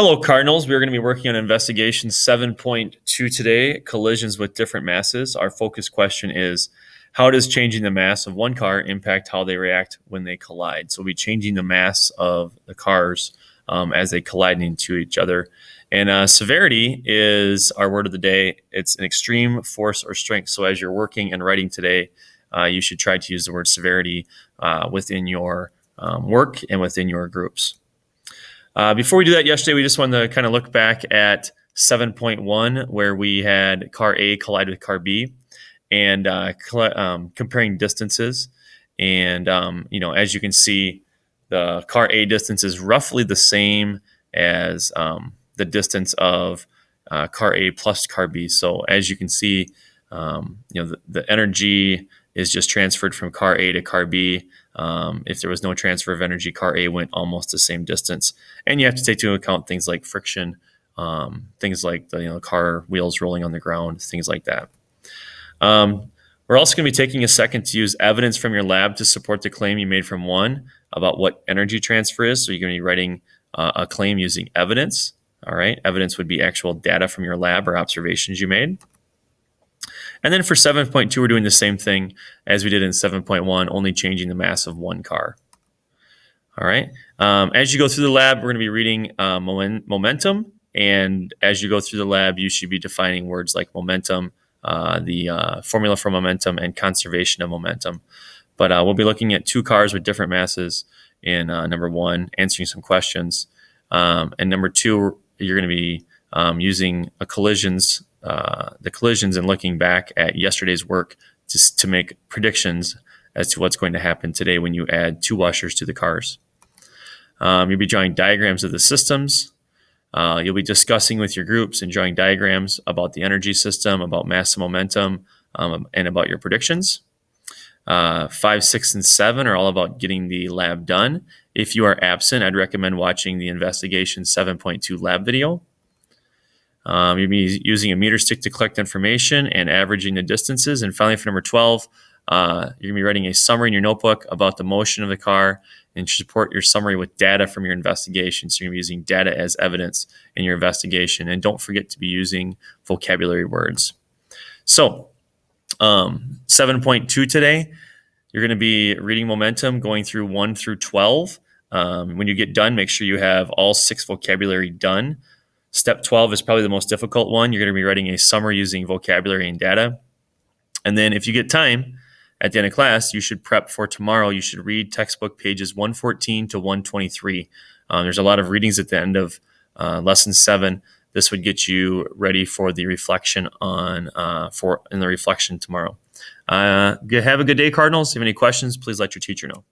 Hello, Cardinals. We're going to be working on investigation 7.2 today, collisions with different masses. Our focus question is, how does changing the mass of one car impact how they react when they collide? So we'll be changing the mass of the cars as they collide into each other. And severity is our word of the day. It's an extreme force or strength. So as you're working and writing today, you should try to use the word severity within your work and within your groups. Before we do that, yesterday we just wanted to kind of look back at 7.1, where we had car A collide with car B, and comparing distances. And as you can see, the car A distance is roughly the same as the distance of car A plus car B. So as you can see, the energy is just transferred from car A to car B. If there was no transfer of energy, car A went almost the same distance. And you have to take into account things like friction, things like the car wheels rolling on the ground, things like that. We're also going to be taking a second to use evidence from your lab to support the claim you made from one about what energy transfer is. So you're going to be writing a claim using evidence. All right. Evidence would be actual data from your lab or observations you made. And then for 7.2, we're doing the same thing as we did in 7.1, only changing the mass of one car. All right. As you go through the lab, we're going to be reading momentum. And as you go through the lab, you should be defining words like momentum, the formula for momentum, and conservation of momentum. But we'll be looking at two cars with different masses in number one, answering some questions. And number two, you're going to be using the collisions and looking back at yesterday's work to make predictions as to what's going to happen today when you add two washers to the cars. You'll be drawing diagrams of the systems. You'll be discussing with your groups and drawing diagrams about the energy system, about mass and momentum, and about your predictions. 5, 6, and 7 are all about getting the lab done. If you are absent, I'd recommend watching the investigation 7.2 lab video. You'll be using a meter stick to collect information and averaging the distances. And finally, for number 12, you're going to be writing a summary in your notebook about the motion of the car and support your summary with data from your investigation. So you're going to be using data as evidence in your investigation. And don't forget to be using vocabulary words. So 7.2 today, you're going to be reading momentum going through 1 through 12. When you get done, make sure you have all 6 vocabulary done. Step 12 is probably the most difficult one. You're going to be writing a summary using vocabulary and data. And then if you get time at the end of class, you should prep for tomorrow. You should read textbook pages 114 to 123. There's a lot of readings at the end of lesson 7. This would get you ready for the reflection in the reflection tomorrow. Have a good day, Cardinals. If you have any questions, please let your teacher know.